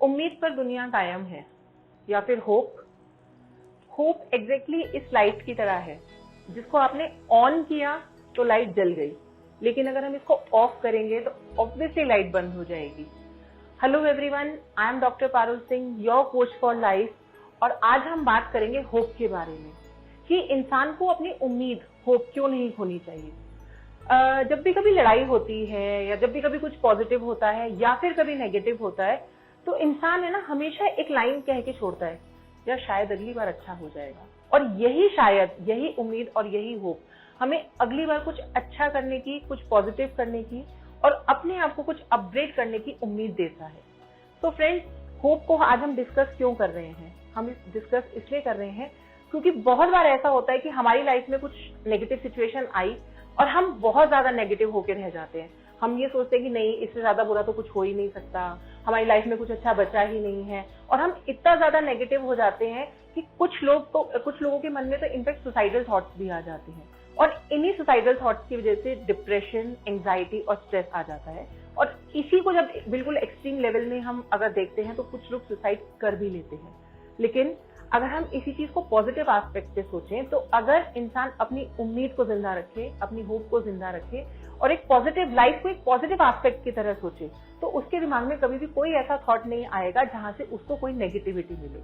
उम्मीद पर दुनिया कायम है या फिर होप। होप एग्जैक्टली इस लाइट की तरह है जिसको आपने ऑन किया तो लाइट जल गई, लेकिन अगर हम इसको ऑफ करेंगे तो ऑब्वियसली लाइट बंद हो जाएगी। Hello everyone, I am doctor Parul Singh, your coach for life. और आज हम बात करेंगे होप के बारे में कि इंसान को अपनी उम्मीद, होप क्यों नहीं खोनी चाहिए। जब भी कभी लड़ाई होती है या जब भी कभी कुछ पॉजिटिव होता है या फिर कभी नेगेटिव होता है तो इंसान है ना हमेशा एक लाइन कह के छोड़ता है, या शायद अगली बार अच्छा हो जाएगा। और यही शायद, यही उम्मीद और यही होप हमें अगली बार कुछ अच्छा करने की, कुछ पॉजिटिव करने की और अपने आप को कुछ अपग्रेड करने की उम्मीद देता है। तो फ्रेंड्स, होप को आज हम डिस्कस क्यों कर रहे हैं? हम डिस्कस इसलिए कर रहे हैं क्योंकि बहुत बार ऐसा होता है कि हमारी लाइफ में कुछ नेगेटिव सिचुएशन आई और हम बहुत ज्यादा नेगेटिव होकर रह जाते हैं। हम ये सोचते हैं कि नहीं, इससे ज्यादा बुरा तो कुछ हो ही नहीं सकता, हमारी लाइफ में कुछ अच्छा बचा ही नहीं है, और हम इतना ज्यादा नेगेटिव हो जाते हैं कि कुछ लोगों के मन में तो इनफैक्ट सुसाइडल थॉट्स भी आ जाते हैं। और इन्हीं सुसाइडल थॉट्स की वजह से डिप्रेशन, एंजाइटी और स्ट्रेस आ जाता है। और इसी को जब बिल्कुल एक्सट्रीम लेवल में हम अगर देखते हैं तो कुछ लोग सुसाइड कर भी लेते हैं। लेकिन अगर हम इसी चीज को पॉजिटिव एस्पेक्ट से सोचें तो अगर इंसान अपनी उम्मीद को जिंदा रखे, अपनी होप को जिंदा रखे और एक पॉजिटिव लाइफ को एक पॉजिटिव एस्पेक्ट की तरह सोचे, तो उसके दिमाग में कभी भी कोई ऐसा थॉट नहीं आएगा जहां से उसको कोई नेगेटिविटी मिले।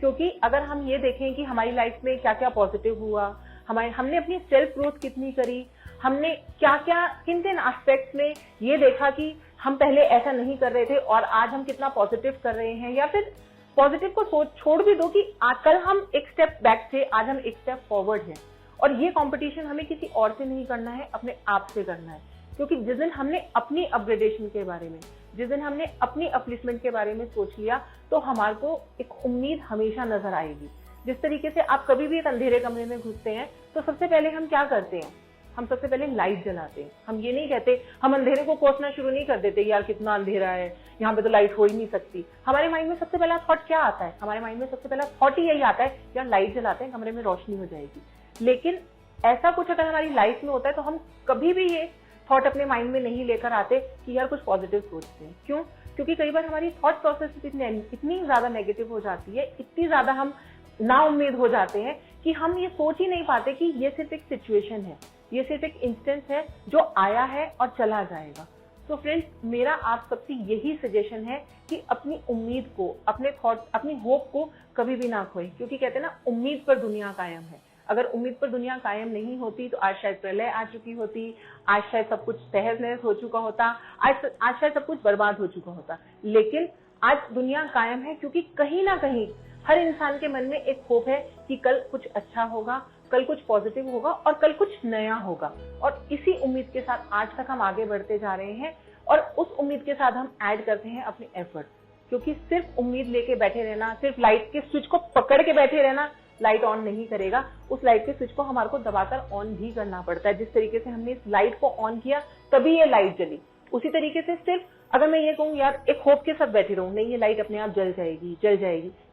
क्योंकि अगर हम ये देखें कि हमारी लाइफ में क्या क्या पॉजिटिव हुआ, हमने अपनी सेल्फ ग्रोथ कितनी करी, हमने क्या क्या किन किन एस्पेक्ट्स में ये देखा कि हम पहले ऐसा नहीं कर रहे थे और आज हम कितना पॉजिटिव कर रहे हैं, या फिर पॉजिटिव को छोड़ भी दो कि कल हम एक स्टेप बैक थे, आज हम एक स्टेप फॉरवर्ड हैं। और ये कंपटीशन हमें किसी और से नहीं करना है, अपने आप से करना है। क्योंकि जिस दिन हमने अपनी अपग्रेडेशन के बारे में, जिस दिन हमने अपनी अपलिफ्टमेंट के बारे में सोच लिया, तो हमारे को एक उम्मीद हमेशा नजर आएगी। जिस तरीके से आप कभी भी एक अंधेरे कमरे में घुसते हैं तो सबसे पहले हम क्या करते हैं? हम सबसे पहले लाइट जलाते हैं। हम ये नहीं कहते, हम अंधेरे को कोसना शुरू नहीं कर देते, यार कितना अंधेरा है, यहाँ पे तो लाइट हो ही नहीं सकती। हमारे माइंड में सबसे पहला थॉट क्या आता है? हमारे माइंड में सबसे पहला थॉट ही यही आता है, यार लाइट जलाते हैं, कमरे में रोशनी हो जाएगी। लेकिन ऐसा कुछ अगर हमारी लाइफ में होता है तो हम कभी भी ये थॉट अपने माइंड में नहीं लेकर आते कि यार कुछ पॉजिटिव सोचते हैं। क्यों? क्योंकि कई बार हमारी थॉट प्रोसेस इतनी ज्यादा नेगेटिव हो जाती है, इतनी ज्यादा हम ना उम्मीद हो जाते हैं कि हम ये सोच ही नहीं पाते कि ये सिर्फ एक सिचुएशन है, ये सिर्फ एक इंस्टेंस है जो आया है और चला जाएगा। तो फ्रेंड्स, मेरा आप सबसे यही सजेशन है कि अपनी उम्मीद को, अपने थॉट, अपनी होप को कभी भी ना खोएं। क्योंकि कहते हैं ना, उम्मीद पर दुनिया कायम है। अगर उम्मीद पर दुनिया कायम नहीं होती तो आज शायद प्रलय आ चुकी होती, आज शायद सब कुछ तहस नहस हो चुका होता, आज शायद सब कुछ बर्बाद हो चुका होता। लेकिन आज दुनिया कायम है क्योंकि कहीं ना कहीं हर इंसान के मन में एक होप है कि कल कुछ अच्छा होगा, कल कुछ पॉजिटिव होगा और कल कुछ नया होगा। और इसी उम्मीद के साथ आज तक हम आगे बढ़ते जा रहे हैं और उस उम्मीद के साथ हम ऐड करते हैं अपने एफर्ट। क्योंकि सिर्फ उम्मीद लेके बैठे रहना, सिर्फ लाइट के स्विच को पकड़ के बैठे रहना लाइट ऑन नहीं करेगा। उस लाइट के स्विच को हमारे को दबाकर ऑन भी करना पड़ता है। जिस तरीके से हमने इस लाइट को ऑन किया तभी ये लाइट जली, उसी तरीके से सिर्फ अगर मैं ये कहूँ यार एक होप के साथ बैठी रहूं, नहीं ये लाइट अपने आप जल जाएगी,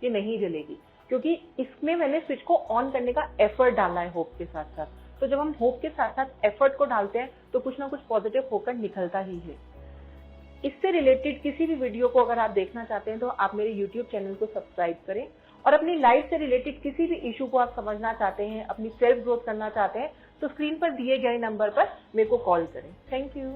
ये नहीं जलेगी। क्योंकि इसमें मैंने स्विच को ऑन करने का एफर्ट डाला है होप के साथ साथ। तो जब हम होप के साथ साथ एफर्ट को डालते हैं तो कुछ ना कुछ पॉजिटिव होकर निकलता ही है। इससे रिलेटेड किसी भी वीडियो को अगर आप देखना चाहते हैं तो आप मेरे यूट्यूब चैनल को सब्सक्राइब करें। और अपनी लाइफ से रिलेटेड किसी भी इशू को आप समझना चाहते हैं, अपनी सेल्फ ग्रोथ करना चाहते हैं, तो स्क्रीन पर दिए गए नंबर पर मेरे को कॉल करें। Thank you.